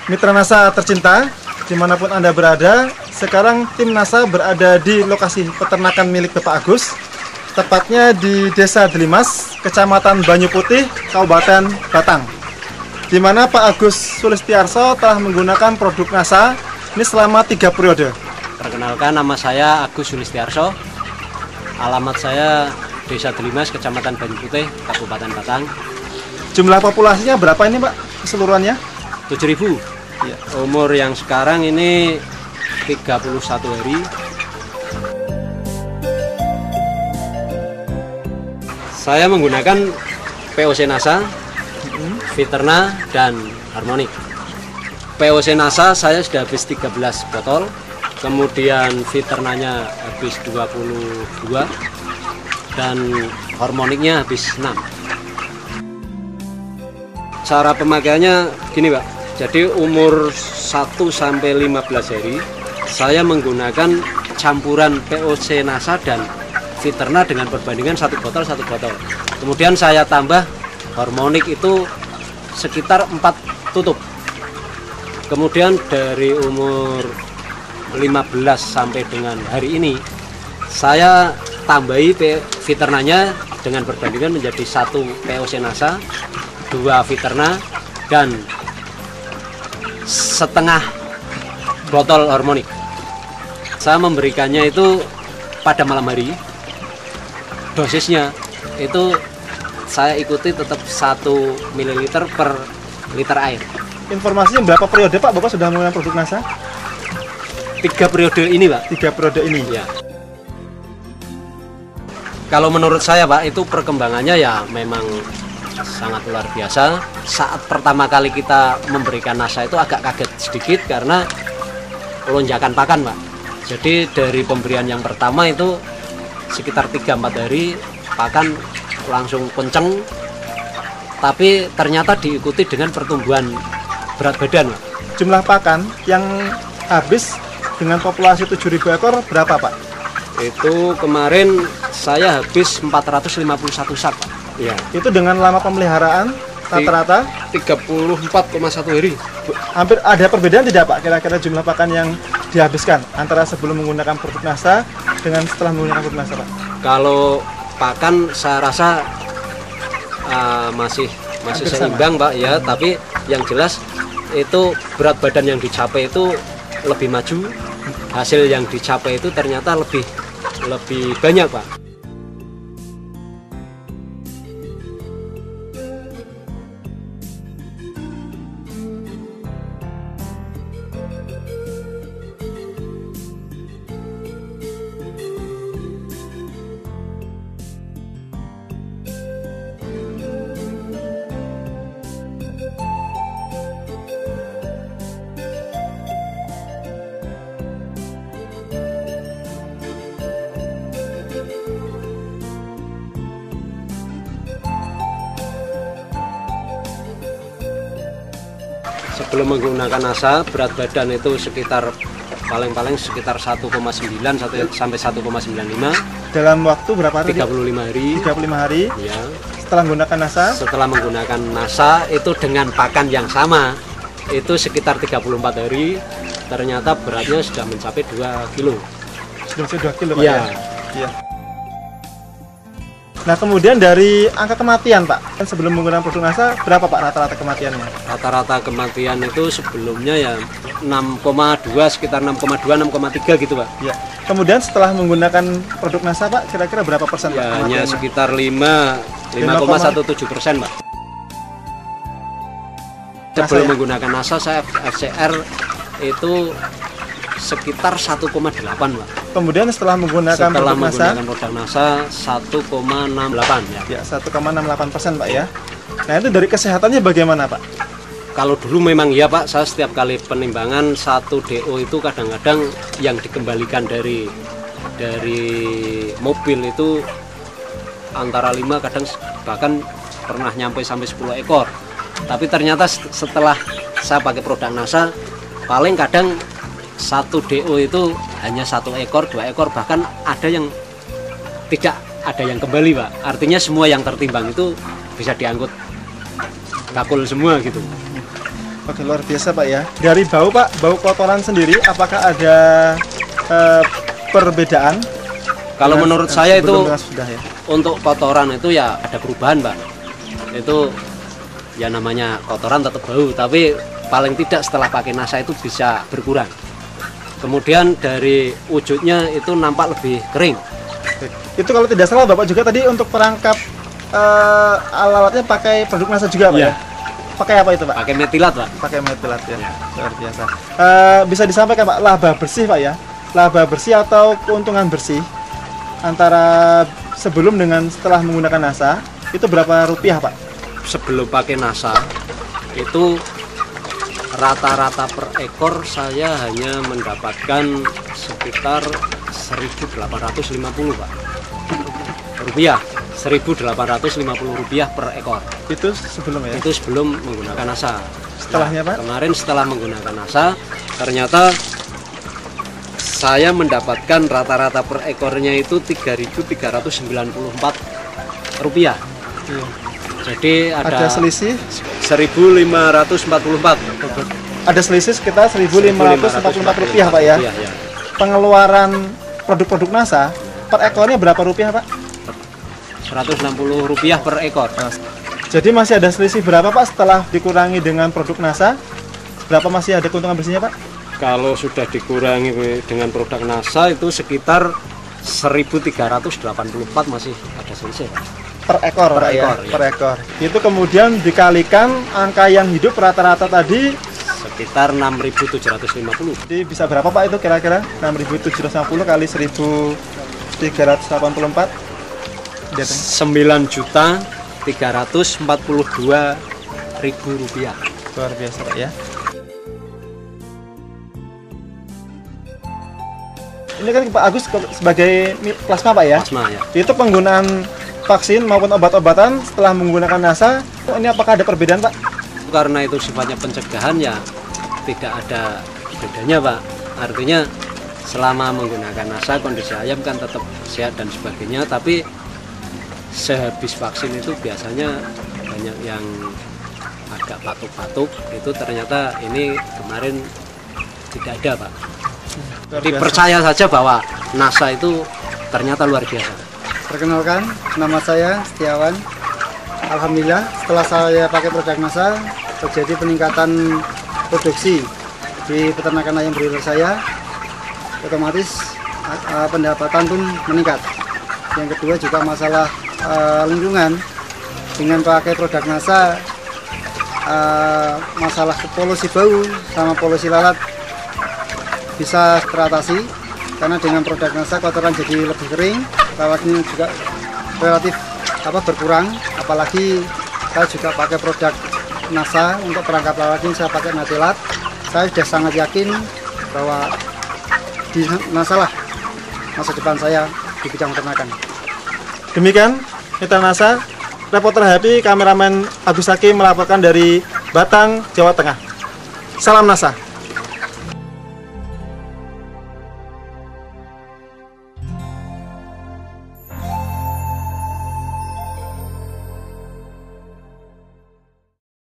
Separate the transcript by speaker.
Speaker 1: Mitra NASA tercinta, dimanapun Anda berada, sekarang tim NASA berada di lokasi peternakan milik Bapak Agus, tepatnya di Desa Delimas, Kecamatan Banyu Putih, Kabupaten Batang, di mana Pak Agus Sulistiarso telah menggunakan produk NASA ini selama 3 periode.
Speaker 2: Perkenalkan, nama saya Agus Sulistiarso, alamat saya Desa Delimas, Kecamatan Banyu Putih, Kabupaten Batang.
Speaker 1: Jumlah populasinya berapa ini Pak keseluruhannya?
Speaker 2: 7.000.
Speaker 1: Ya.
Speaker 2: Umur yang sekarang ini 31 hari. Saya menggunakan POC NASA, Viterna, dan Harmonic. POC NASA saya sudah habis 13 botol, kemudian Viternanya habis 22, dan Harmonicnya habis 6. Cara pemakaiannya gini Pak, jadi umur 1 sampai 15 hari saya menggunakan campuran POC NASA dan Viterna dengan perbandingan 1 botol. Kemudian saya tambah Harmonic itu sekitar 4 tutup. Kemudian dari umur 15 sampai dengan hari ini saya tambahi Viternanya dengan perbandingan menjadi 1 POC NASA, 2 Viterna, dan setengah botol Harmonic. Saya memberikannya itu pada malam hari. Dosisnya itu saya ikuti tetap 1 ml per liter air.
Speaker 1: Informasinya berapa periode Pak Bapak sudah menggunakan produk NASA?
Speaker 2: 3 periode ini Pak.
Speaker 1: 3 periode ini
Speaker 2: ya. Kalau menurut saya Pak, itu perkembangannya ya memang sangat luar biasa. Saat pertama kali kita memberikan NASA itu agak kaget sedikit karena lonjakan pakan Pak. Jadi dari pemberian yang pertama itu sekitar 3-4 hari pakan langsung kenceng, tapi ternyata diikuti dengan pertumbuhan berat badan Pak.
Speaker 1: Jumlah pakan yang habis dengan populasi 7.000 ekor berapa Pak?
Speaker 2: Itu kemarin saya habis 451 sak Pak.
Speaker 1: Ya. Itu dengan lama pemeliharaan rata-rata
Speaker 2: 34,1 hari.
Speaker 1: Hampir ada perbedaan tidak Pak kira-kira jumlah pakan yang dihabiskan antara sebelum menggunakan produk NASA dengan setelah menggunakan produk NASA Pak?
Speaker 2: Kalau pakan saya rasa masih seimbang Pak ya, tapi yang jelas itu berat badan yang dicapai itu lebih maju, hasil yang dicapai itu ternyata lebih banyak Pak. Sebelum menggunakan NASA, berat badan itu sekitar paling-paling sekitar 1,9 sampai 1,95.
Speaker 1: Dalam waktu berapa hari?
Speaker 2: 35 hari.
Speaker 1: 35 hari.
Speaker 2: Ya.
Speaker 1: Setelah menggunakan NASA?
Speaker 2: Setelah menggunakan NASA itu dengan pakan yang sama, itu sekitar 34 hari, ternyata beratnya sudah mencapai 2 kilo.
Speaker 1: Sudah mencapai 2 kilo Pak
Speaker 2: ya?
Speaker 1: Iya. Nah kemudian dari angka kematian Pak, sebelum menggunakan produk NASA berapa Pak rata-rata kematiannya?
Speaker 2: Rata-rata kematian itu sebelumnya ya 6,2, sekitar 6,2, 6,3 gitu Pak.
Speaker 1: Ya. Kemudian setelah menggunakan produk NASA Pak, kira-kira berapa persen Pak?
Speaker 2: Ya, hanya sekitar 5,17% Pak. Sebelum menggunakan NASA saya FCR itu sekitar 1,8 Pak.
Speaker 1: Kemudian setelah menggunakan produk
Speaker 2: NASA 1,68 ya.
Speaker 1: Ya 1,68% Pak ya. Nah itu dari kesehatannya bagaimana Pak?
Speaker 2: Kalau dulu memang ya Pak, saya setiap kali penimbangan 1 DO itu kadang-kadang yang dikembalikan dari mobil itu antara 5 kadang bahkan pernah nyampe sampai 10 ekor. Tapi ternyata setelah saya pakai produk NASA paling kadang 1 DO itu hanya 1 ekor, 2 ekor, bahkan ada yang tidak ada yang kembali Pak. Artinya semua yang tertimbang itu bisa diangkut bakul semua gitu.
Speaker 1: Oke, luar biasa Pak ya. Dari bau Pak, bau kotoran sendiri, apakah ada perbedaan?
Speaker 2: Kalau menurut saya itu
Speaker 1: sudah ya.
Speaker 2: untuk kotoran itu ya ada perubahan Pak. Itu ya namanya kotoran tetap bau, tapi paling tidak setelah pakai NASA itu bisa berkurang. Kemudian dari wujudnya itu nampak lebih kering.
Speaker 1: Itu kalau tidak salah Bapak juga tadi untuk perangkap alatnya pakai produk NASA juga Pak
Speaker 2: Iya.
Speaker 1: ya? Pakai apa itu Pak?
Speaker 2: Pakai metilat Pak.
Speaker 1: Pakai metilat ya. Luar biasa. Bisa disampaikan Pak, laba bersih Pak ya? Laba bersih atau keuntungan bersih antara sebelum dengan setelah menggunakan NASA itu berapa rupiah Pak?
Speaker 2: Sebelum pakai NASA itu rata-rata per ekor saya hanya mendapatkan sekitar 1.850 Pak rupiah, 1.850 rupiah per ekor.
Speaker 1: Itu sebelum ya?
Speaker 2: Itu sebelum menggunakan NASA.
Speaker 1: Setelahnya Pak?
Speaker 2: Kemarin setelah menggunakan NASA ternyata saya mendapatkan rata-rata per ekornya itu 3.394 rupiah.
Speaker 1: Iya.
Speaker 2: Jadi ada
Speaker 1: selisih
Speaker 2: 1.544.
Speaker 1: ada selisih sekitar 1.544 rupiah Pak ya.
Speaker 2: Ya.
Speaker 1: Pengeluaran produk-produk NASA per ekornya berapa rupiah Pak?
Speaker 2: 160 rupiah per ekor.
Speaker 1: Jadi masih ada selisih berapa Pak setelah dikurangi dengan produk NASA? Berapa masih ada keuntungan bersihnya Pak?
Speaker 2: Kalau sudah dikurangi dengan produk NASA itu sekitar 1.384 masih ada selisih Pak.
Speaker 1: Per ekor
Speaker 2: Per
Speaker 1: Pak ya?
Speaker 2: ekor, ya.
Speaker 1: Per ekor. Itu kemudian dikalikan angka yang hidup rata-rata tadi,
Speaker 2: Sekitar 6.750.
Speaker 1: jadi bisa berapa Pak itu kira-kira? 6.750 kali 1.384
Speaker 2: 9.342.000 rupiah.
Speaker 1: Luar biasa Pak ya. Ini kan Pak Agus sebagai plasma Pak ya?
Speaker 2: Plasma ya.
Speaker 1: Itu penggunaan vaksin maupun obat-obatan setelah menggunakan NASA, ini apakah ada perbedaan Pak?
Speaker 2: Karena itu sifatnya pencegahan ya tidak ada bedanya Pak. Artinya selama menggunakan NASA kondisi ayam kan tetap sehat dan sebagainya, tapi sehabis vaksin itu biasanya banyak yang agak batuk-batuk, itu ternyata ini kemarin tidak ada Pak. Jadi percaya saja bahwa NASA itu ternyata luar biasa.
Speaker 3: Perkenalkan, nama saya Setiawan. Alhamdulillah, setelah saya pakai produk NASA, terjadi peningkatan produksi di peternakan ayam broiler saya. Otomatis pendapatan pun meningkat. Yang kedua juga masalah lingkungan. Dengan pakai produk NASA, masalah polusi bau sama polusi lalat bisa teratasi. Karena dengan produk NASA kotoran jadi lebih kering, lalatnya juga relatif berkurang. Apalagi saya juga pakai produk NASA untuk perangkap lalat ini, saya pakai metilat. Saya sudah sangat yakin bahwa di NASA lah masa depan saya di bidang peternakan.
Speaker 1: Demikian Mitra NASA, reporter Happy, kameramen Agus Hakim melaporkan dari Batang, Jawa Tengah. Salam NASA.